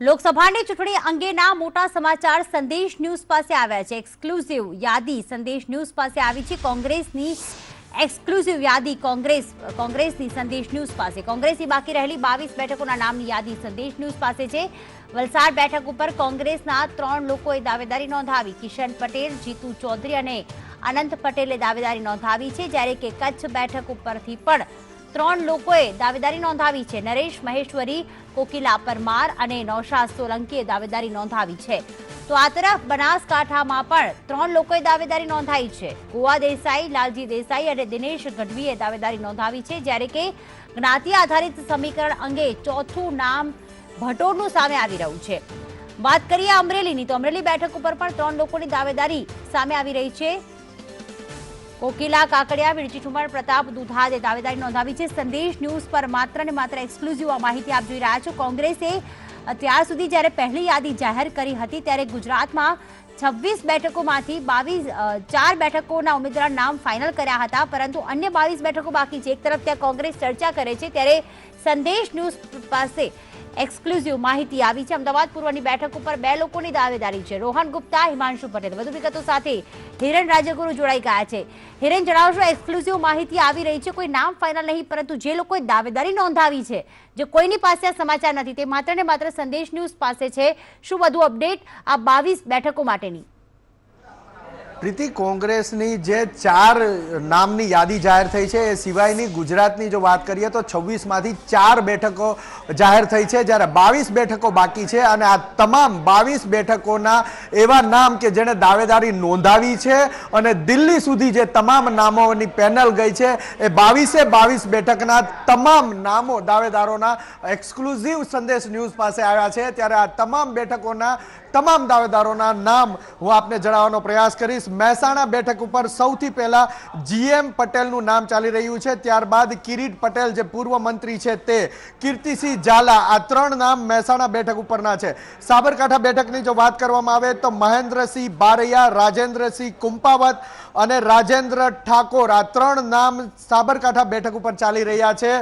લોકસભાની ચૂંટણી અંગેના મોટા સમાચાર સંદેશ ન્યૂઝ પાસે આવ્યા છે। એક્સક્લુઝિવ યાદી સંદેશ ન્યૂઝ પાસે આવી છે। કોંગ્રેસની એક્સક્લુઝિવ યાદી કોંગ્રેસની સંદેશ ન્યૂઝ પાસે કોંગ્રેસની બાકી રહેલી 22 બેઠકોના નામની યાદી સંદેશ ન્યૂઝ પાસે છે। વલસાડ બેઠક ઉપર કોંગ્રેસના 3 લોકોએ દાવેદારી નોંધાવી। કિશન પટેલ, જીતુ ચૌધરી અને અનંત પટેલે દાવેદારી નોંધાવી છે, જ્યારે કે કચ્છ બેઠક ઉપરથી પણ 3 લોકોએ દાવેદારી નોંધાવી છે। નરેશ મહેશ્વરી, કોકિલા પરમાર અને નૌશાદ સોલંકીએ દાવેદારી નોંધાવી છે। તો આ તરફ બનાસકાંઠામાં પણ 3 લોકોએ દાવેદારી નોંધાવી છે। ગોવા દેસાઈ, લાલજી દેસાઈ અને દિનેશ ગઢવીએ દાવેદારી નોંધાવી છે, જ્યારે કે જ્ઞાતિ આધારિત સમીકરણ અંગે ચોથું નામ ભટોરનું સામે આવી રહ્યું છે। વાત કરીએ અમરેલીની, તો અમરેલી બેઠક ઉપર પણ 3 લોકોની દાવેદારી સામે આવી રહી છે। કોકિલા કાકડિયા, વિરજી ઠુમર, પ્રતાપ દુધાદે દાવેદારી નોંધાવી છે। સંદેશ ન્યૂઝ પર માત્ર ને માત્ર એક્સક્લુઝિવ આ માહિતી આપ જોઈ રહ્યા છો। કોંગ્રેસે અત્યાર સુધી જ્યારે પહેલી યાદી જાહેર કરી હતી ત્યારે ગુજરાતમાં 26 બેઠકોમાંથી 4 બેઠકોના ઉમેદવાર નામ ફાઇનલ કર્યા હતા, પરંતુ અન્ય 22 બેઠકો બાકી છે। એક તરફ ત્યાં કોંગ્રેસ ચર્ચા કરે છે, ત્યારે સંદેશ ન્યૂઝ પાસે એક્સક્લુઝિવ માહિતી આવી છે। અમદાવાદ પૂર્વની બેઠક ઉપર 2 લોકોની દાવેદારી છે। રોહન ગુપ્તા, હિમાંશુ પટેલ। વધુ વિગતો સાથે હિરેન રાજગુરુ જોડાઈ ગયા છે। હિરેન, જણાવશો, એક્સક્લુઝિવ માહિતી આવી રહી છે, કોઈ નામ ફાઇનલ નહીં, પરંતુ જે લોકોએ દાવેદારી નોંધાવી છે, જે કોઈની પાસે આ સમાચાર નથી, તે માત્ર ને માત્ર સંદેશ ન્યૂઝ પાસે છે। શું વધુ અપડેટ આ 22 બેઠકો માટેની? પ્રીતિ, કોંગ્રેસની જે 4 નામની યાદી જાહેર થઈ છે એ સિવાયની ગુજરાતની જો વાત કરીએ તો 26માંથી 4 બેઠકો જાહેર થઈ છે, જ્યારે 22 બેઠકો બાકી છે। અને આ તમામ 22 બેઠકોના એવા નામ કે જેણે દાવેદારી નોંધાવી છે અને દિલ્હી સુધી જે તમામ નામોની પેનલ ગઈ છે, એ 22 બેઠકના તમામ નામો દાવેદારોના એક્સક્લુઝિવ સંદેશ ન્યૂઝ પાસે આવ્યા છે। ત્યારે આ તમામ બેઠકોના તમામ દાવેદારોના નામ હું આપને જણાવવાનો પ્રયાસ કરીશ। મહેસાણા બેઠક ઉપર સૌથી પહેલા જીએમ પટેલનું નામ ચાલી રહ્યું છે, ત્યારબાદ કિરીટ પટેલ જે પૂર્વ મંત્રી છે તે, કીર્તિસિંહ ઝાલા, આ 3 નામ મહેસાણા બેઠક ઉપરના છે। સાબરકાંઠા બેઠકની જો વાત કરવામાં આવે તો મહેન્દ્રસિંહ બારૈયા, રાજેન્દ્રસિંહ કુંપાવત અને રાજેન્દ્ર ઠાકોર, આ 3 નામ સાબરકાંઠા બેઠક ઉપર ચાલી રહ્યા છે।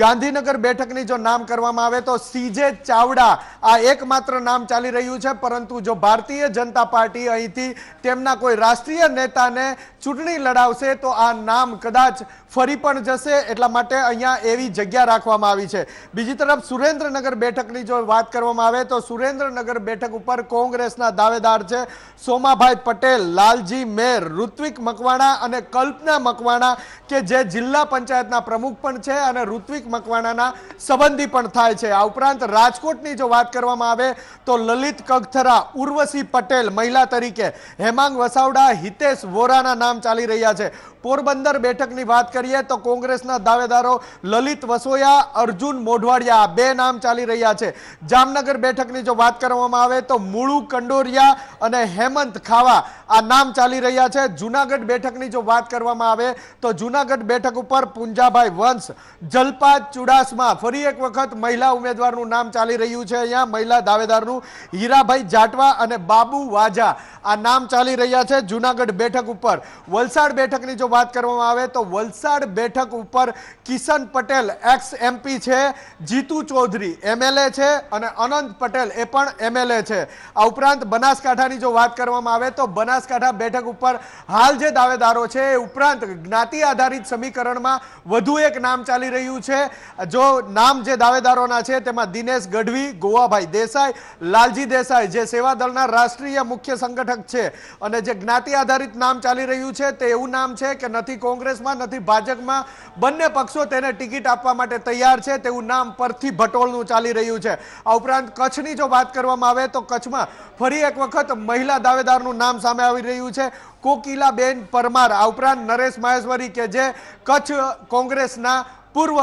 ગાંધીનગર બેઠકની જો નામ કરવામાં આવે તો સીજે ચાવડા, આ એકમાત્ર નામ ચાલી રહ્યું છે, પરંતુ જો ભારતીય જનતા પાર્ટી અહીંથી તેમના કોઈ રાષ્ટ્રીય નેતાને ચૂંટણી લડાવશે તો આ નામ કદાચ ફરી પણ જશે, એટલા માટે અહીંયા એવી જગ્યા રાખવામાં આવી છે। બીજી તરફ સુરેન્દ્રનગર બેઠકની જો વાત કરવામાં આવે તો સુરેન્દ્રનગર બેઠક ઉપર કોંગ્રેસના દાવેદાર છે સોમાભાઈ પટેલ, લાલજી મેર, ઋત્વિક મકવાણા અને કલ્પના મકવાણા, કે જે જિલ્લા પંચાયતના પ્રમુખ પણ છે અને ઋત્વિક મકવાણાના સંબંધી પણ થાય છે। આ ઉપરાંત રાજકોટની જો વાત કરવામાં આવે તો લલિત કગથરા, ઉર્વશી પટેલ મહિલા તરીકે, હેમાંગ વસાવડા, હિતેશ વોરાના નામ ચાલી રહ્યા છે। પોરબંદર બેઠકની વાત કરીએ તો કોંગ્રેસના દાવેદારો લલિત વસોયા, અર્જુન મોઢવાડિયા, 2 નામ ચાલી રહ્યા છે। જામનગર બેઠકની જો વાત કરવામાં આવે તો મુળુ કંડોરિયા અને હેમંત ખાવા, આ નામ ચાલી રહ્યા છે। જુનાગઢ બેઠકની જો વાત કરવામાં આવે તો જુનાગઢ બેઠક ઉપર પુંજાભાઈ વંશ, જલપા ચુડાસમા, ફરી એક વખત મહિલા ઉમેદવારનું નામ ચાલી રહ્યું છે। અહીંયા મહિલા દાવેદારનું હીરાભાઈ જાટવા અને બાબુ વાજા, આ નામ ચાલી રહ્યા છે જુનાગઢ બેઠક ઉપર। વલસાડ બેઠકની જો વાત કરવામાં આવે તો વલસાડ બેઠક ઉપર કિશન પટેલ એક્સ એમપી છે, જીતુ ચૌધરી એમએલએ છે અને અનંત પટેલ એ પણ એમએલએ છે। આ ઉપરાંત બનાસકાંઠાની જો વાત કરવામાં આવે તો બનાસકાંઠા બેઠક ઉપર હાલ જે દાવેદારો છે એ ઉપરાંત જ્ઞાતિ આધારિત સમીકરણમાં વધુ એક નામ ચાલી રહ્યું છે। જો નામ જે દાવેદારોના છે તેમાં દિનેશ ગઢવી, ગોવાભાઈ દેસાઈ, લાલજી દેસાઈ જે સેવાદળના રાષ્ટ્રીય મુખ્ય સંગઠક છે, અને જે જ્ઞાતિ આધારિત નામ ચાલી રહ્યું છે તે એવું નામ છે કે નથી કોંગ્રેસમાં નથી ભાજપમાં, બંને પક્ષો તેને ટિકિટ આપવા માટે તૈયાર છે તેવું નામ પરથી ભટોળનું ચાલી રહ્યું છે। આ ઉપરાંત કચ્છની જો વાત કરવામાં આવે તો કચ્છમાં ફરી એક વખત મહિલા દાવેદારનું નામ સામે આવી રહ્યું છે, કોકિલાબેન પરમાર। આ ઉપરાંત નરેશ મહેશ્વરી કે જે કચ્છ કોંગ્રેસના પૂર્વ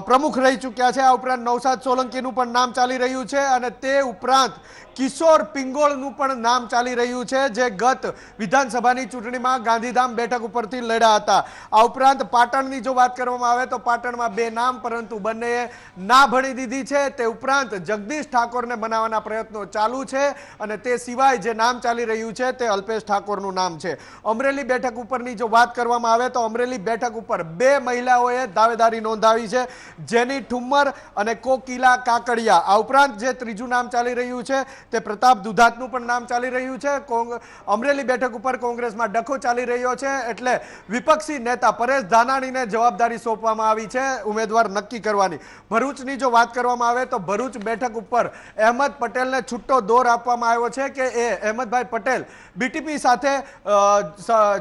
પ્રમુખ રહી ચૂક્યા છે। આ ઉપરાંત નૌશાદ સોલંકીનું પણ નામ ચાલી રહ્યું છે, અને તે ઉપરાંત કિશોર પિંગોળનું પણ નામ ચાલી રહ્યું છે, જે ગત વિધાનસભાની ચૂંટણીમાં ગાંધીધામ બેઠક ઉપરથી લડ્યા હતા। આ ઉપરાંત પાટણની જો વાત કરવામાં આવે તો પાટણમાં 2 નામ, પરંતુ બંનેએ ના ભણી દીધી છે। તે ઉપરાંત જગદીશ ઠાકોરને બનાવવાના પ્રયત્નો ચાલુ છે, અને તે સિવાય જે નામ ચાલી રહ્યું છે તે અલ્પેશ ઠાકોરનું નામ છે। અમરેલી બેઠક ઉપરની જો વાત કરવામાં આવે તો અમરેલી બેઠક ઉપર 2 મહિલાઓએ દાવેદારી નોંધાવી છે। જેની ઠુમ્મર અને કોકિલા કાકડિયા. આ ઉપરાંત જે ત્રીજું નામ ચાલી રહ્યું છે તે પ્રતાપ દુધાતનું પણ નામ ચાલી રહ્યું છે. અમરેલી બેઠક ઉપર કોંગ્રેસમાં ડખો ચાલી રહ્યો છે, એટલે વિપક્ષી નેતા પરેશ ધાનાણીને જવાબદારી સોંપવામાં આવી છે ઉમેદવાર નક્કી કરવાની. ભરૂચની જો વાત કરવામાં આવે તો ભરૂચ બેઠક ઉપર અહેમદ પટેલને છૂટો દોર આપવામાં આવ્યો છે કે એ અહેમદભાઈ પટેલ બીટીપી સાથે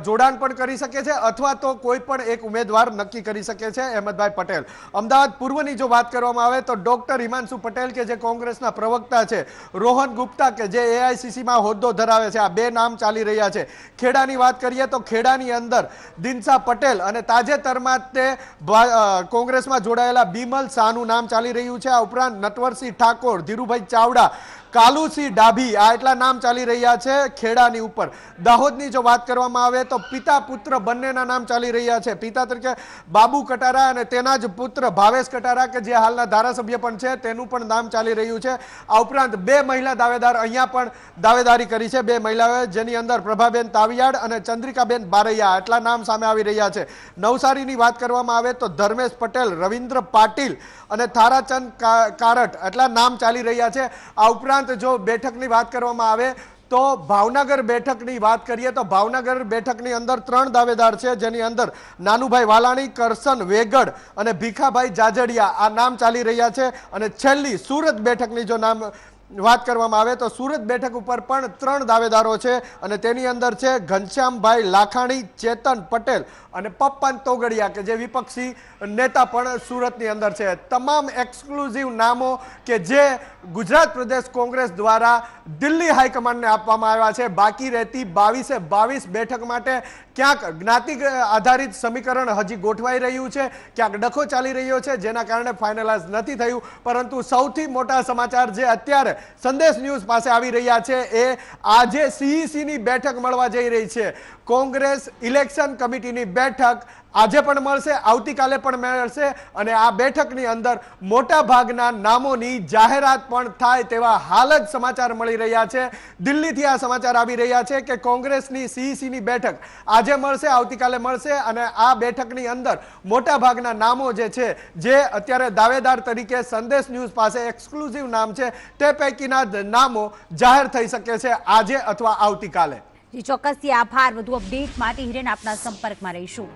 જોડાણ પણ કરી શકે છે અથવા તો કોઈ પણ એક ઉમેદવાર નક્કી કરી શકે છે અહેમદભાઈ પટેલ. અમદાવાદ પૂર્વની જો વાત કરવામાં આવે તો ડોક્ટર હિમાંશુ પટેલ કે જે કોંગ્રેસના પ્રવક્તા છે, રોહન ગુપ્તા કે જે એઆઈસીસીમાં હોદ્દો ધરાવે છે, આ બે નામ ચાલી રહ્યા છે. ખેડાની વાત કરીએ તો ખેડાની અંદર દિનસા પટેલ અને તાજેતરમાં તે કોંગ્રેસમાં જોડાયેલા બીમલ શાહનું નામ ચાલી રહ્યું છે. આ ઉપરાંત નટવરસિંહ ઠાકોર, ધીરુભાઈ ચાવડા, કાલુસિંહ ડાભી, આ એટલા નામ ચાલી રહ્યા છે ખેડાની ઉપર. દાહોદની જો વાત કરવામાં આવે તો પિતા પુત્ર બંનેના નામ ચાલી રહ્યા છે. પિતા તરીકે બાબુ કટારા અને તેના જ પુત્ર ભાવેશ કટારા કે જે હાલના ધારાસભ્ય પણ છે તેનું પણ નામ ચાલી રહ્યું છે. આ ઉપરાંત બે મહિલા દાવેદાર અહીંયા પણ દાવેદારી કરી છે, બે મહિલાઓએ, જેની અંદર પ્રભાબેન તાવિયાડ અને ચંદ્રિકાબેન બારૈયા, આટલા નામ સામે આવી રહ્યા છે. નવસારીની વાત કરવામાં આવે તો ધર્મેશ પટેલ, રવિન્દ્ર પાટીલ અને થારાચંદ કારટ, આટલા નામ ચાલી રહ્યા છે. આ ઉપરાંત જો બેઠકની વાત કરવામાં આવે તો ભાવનગર બેઠકની વાત કરીએ તો ભાવનગર બેઠકની અંદર 3 દાવેદાર છે, જેની અંદર નાનુભાઈ વાલાણી, કરસન વેગડ અને ભીખાભાઈ જાજડિયા, આ નામ ચાલી રહ્યા છે. અને છેલ્લી સુરત બેઠકની જો નામ વાત કરવામાં આવે તો સુરત બેઠક ઉપર પણ 3 દાવેદારો છે અને તેની અંદર છે ઘનશ્યામભાઈ લાખાણી, ચેતન પટેલ અને પપ્પન તોગડિયા કે જે વિપક્ષી નેતા પણ સુરતની અંદર છે. તમામ એક્સક્લુઝિવ નામો કે જે ગુજરાત પ્રદેશ કોંગ્રેસ દ્વારા દિલ્હી હાઈકમાન્ડને આપવામાં આવ્યા છે. બાકી રહેતી 22 બેઠક માટે ક્યાંક જ્ઞાતિ આધારિત સમીકરણ હજી ગોઠવાઈ રહ્યું છે, ક્યાંક ડખો ચાલી રહ્યો છે, જેના કારણે ફાઇનલાઇઝ નથી થયું. પરંતુ સૌથી મોટા સમાચાર જે અત્યારે સંદેશ ન્યૂઝ પાસે આવી રહ્યા છે એ આજે સીઈસીની બેઠક મળવા જઈ રહી છે. કોંગ્રેસ ઇલેક્શન કમિટીની બેઠક આજે પણ મળશે, આવતીકાલે પણ મળશે અને આ બેઠકની અંદર મોટા ભાગના નામોની જાહેરાત પણ થાય તેવા હાલ જ સમાચાર મળી રહ્યા છે. દિલ્હીથી આ સમાચાર આવી રહ્યા છે કે કોંગ્રેસની સીઈસીની બેઠક આજે મળશે, આવતીકાલે મળશે અને આ બેઠકની અંદર મોટા ભાગના નામો જે છે, જે અત્યારે દાવેદાર તરીકે સંદેશ ન્યૂઝ પાસે એક્સક્લુઝિવ નામ છે, તે પૈકીના નામો જાહેર થઈ શકે છે આજે અથવા આવતીકાલે. ચોક્કસથી આભાર. વધુ અપડેટ માટે હિરેન આપના સંપર્કમાં રહીશું.